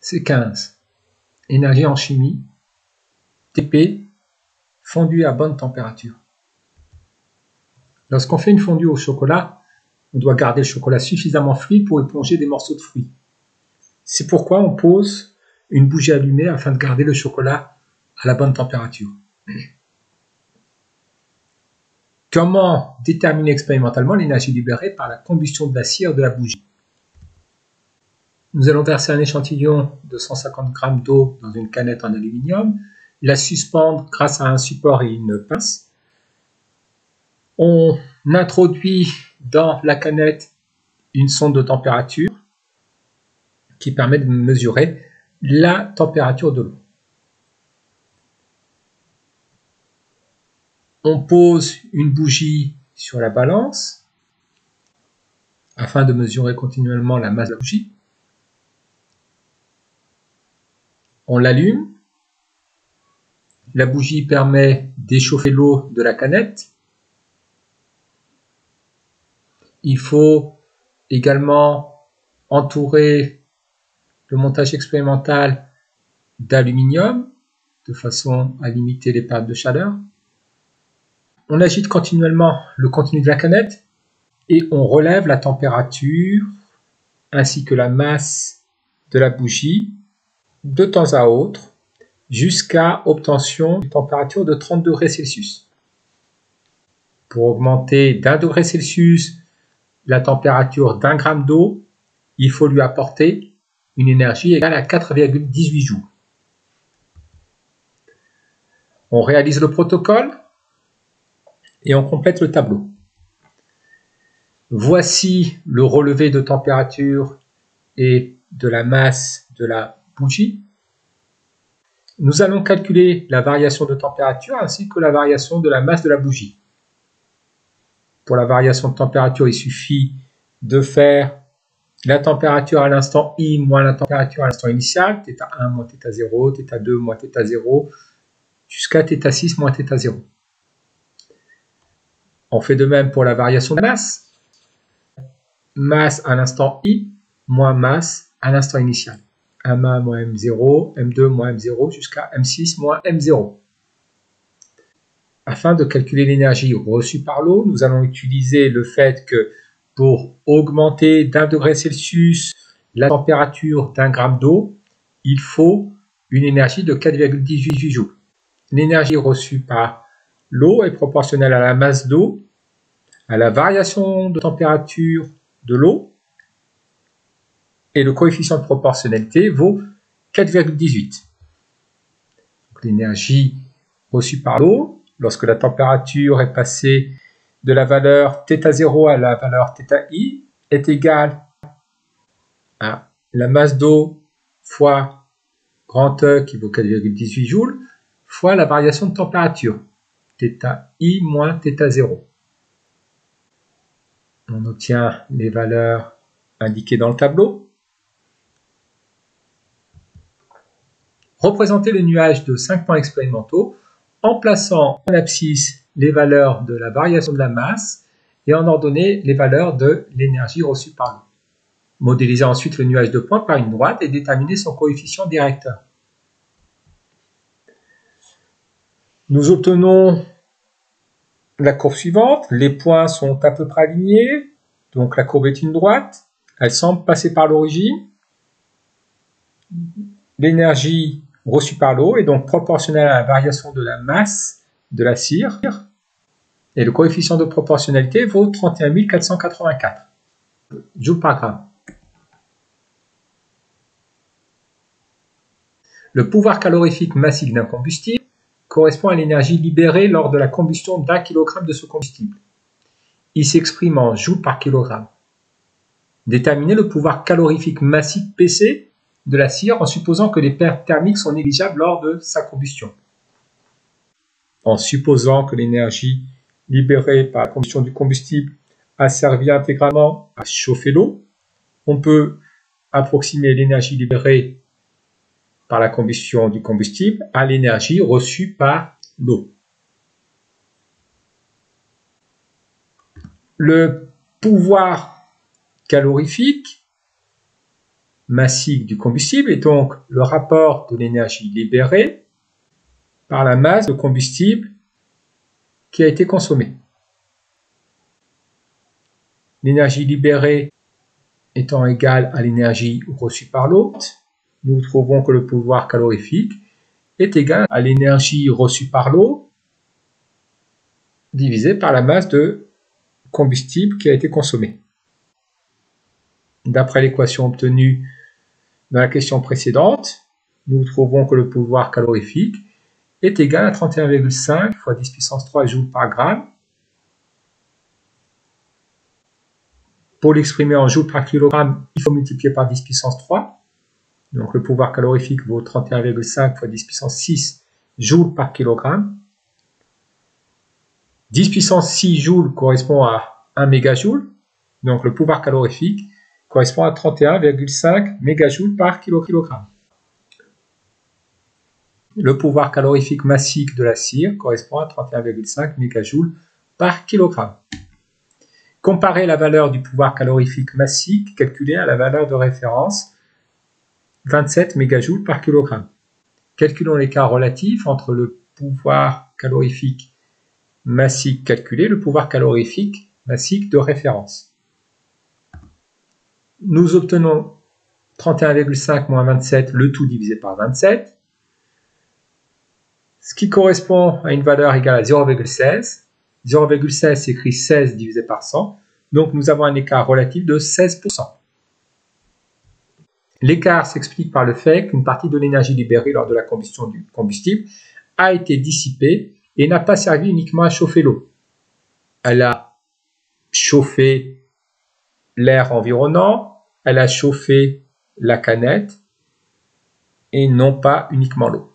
C15. Énergie en chimie. TP. Fondu à bonne température. Lorsqu'on fait une fondue au chocolat, on doit garder le chocolat suffisamment fluide pour éponger des morceaux de fruits. C'est pourquoi on pose une bougie allumée afin de garder le chocolat à la bonne température. Comment déterminer expérimentalement l'énergie libérée par la combustion de la cire de la bougie? Nous allons verser un échantillon de 150 g d'eau dans une canette en aluminium, la suspendre grâce à un support et une pince. On introduit dans la canette une sonde de température qui permet de mesurer la température de l'eau. On pose une bougie sur la balance afin de mesurer continuellement la masse de la bougie. On l'allume. La bougie permet d'échauffer l'eau de la canette. Il faut également entourer le montage expérimental d'aluminium de façon à limiter les pertes de chaleur. On agite continuellement le contenu de la canette et on relève la température ainsi que la masse de la bougie de temps à autre jusqu'à obtention d'une température de 30 degrés Celsius. Pour augmenter d'1 degré Celsius la température d'1 gramme d'eau, il faut lui apporter une énergie égale à 4,18 joules. On réalise le protocole et on complète le tableau. Voici le relevé de température et de la masse de la bougie. Nous allons calculer la variation de température ainsi que la variation de la masse de la bougie. Pour la variation de température, il suffit de faire la température à l'instant I moins la température à l'instant initial, θ1 moins θ0, θ2 moins θ0, jusqu'à θ6 moins θ0. On fait de même pour la variation de la masse. Masse à l'instant I moins masse à l'instant initial. M1 moins M0, M2 moins M0 jusqu'à M6 moins M0. Afin de calculer l'énergie reçue par l'eau, nous allons utiliser le fait que pour augmenter d'1 degré Celsius la température d'1 gramme d'eau, il faut une énergie de 4,18 joules. L'énergie reçue par l'eau est proportionnelle à la masse d'eau, à la variation de température de l'eau, et le coefficient de proportionnalité vaut 4,18. L'énergie reçue par l'eau, lorsque la température est passée de la valeur θ0 à la valeur θi, est égale à la masse d'eau fois grand E qui vaut 4,18 joules, fois la variation de température, θi moins θ0. On obtient les valeurs indiquées dans le tableau. Représenter le nuage de 5 points expérimentaux en plaçant en abscisse les valeurs de la variation de la masse et en ordonnée les valeurs de l'énergie reçue par l'eau. Modéliser ensuite le nuage de points par une droite et déterminer son coefficient directeur. Nous obtenons la courbe suivante. Les points sont à peu près alignés, donc la courbe est une droite. Elle semble passer par l'origine. L'énergie reçue par l'eau est donc proportionnelle à la variation de la masse de la cire. Et le coefficient de proportionnalité vaut 31 484 joules par gramme. Le pouvoir calorifique massif d'un combustible correspond à l'énergie libérée lors de la combustion d'1 kg de ce combustible. Il s'exprime en joules par kilogramme. Déterminer le pouvoir calorifique massif PC de la cire en supposant que les pertes thermiques sont négligeables lors de sa combustion. En supposant que l'énergie libérée par la combustion du combustible a servi intégralement à chauffer l'eau, on peut approximer l'énergie libérée par la combustion du combustible à l'énergie reçue par l'eau. Le pouvoir calorifique massique du combustible est donc le rapport de l'énergie libérée par la masse de combustible qui a été consommée. L'énergie libérée étant égale à l'énergie reçue par l'hôte, nous trouvons que le pouvoir calorifique est égal à l'énergie reçue par l'eau divisé par la masse de combustible qui a été consommée. D'après l'équation obtenue dans la question précédente, nous trouvons que le pouvoir calorifique est égal à 31,5 fois 10 puissance 3 joules par gramme. Pour l'exprimer en joules par kilogramme, il faut multiplier par 10 puissance 3. Donc le pouvoir calorifique vaut 31,5 fois 10 puissance 6 joules par kilogramme. 10 puissance 6 joules correspond à 1 mégajoule. Donc le pouvoir calorifique correspond à 31,5 mégajoules par kilogramme. Le pouvoir calorifique massique de la cire correspond à 31,5 mégajoules par kilogramme. Comparez la valeur du pouvoir calorifique massique calculée à la valeur de référence 27 mégajoules par kilogramme. Calculons l'écart relatif entre le pouvoir calorifique massique calculé et le pouvoir calorifique massique de référence. Nous obtenons 31,5 moins 27, le tout divisé par 27, ce qui correspond à une valeur égale à 0,16. 0,16 s'écrit 16 divisé par 100, donc nous avons un écart relatif de 16%. L'écart s'explique par le fait qu'une partie de l'énergie libérée lors de la combustion du combustible a été dissipée et n'a pas servi uniquement à chauffer l'eau. Elle a chauffé l'air environnant, elle a chauffé la canette et non pas uniquement l'eau.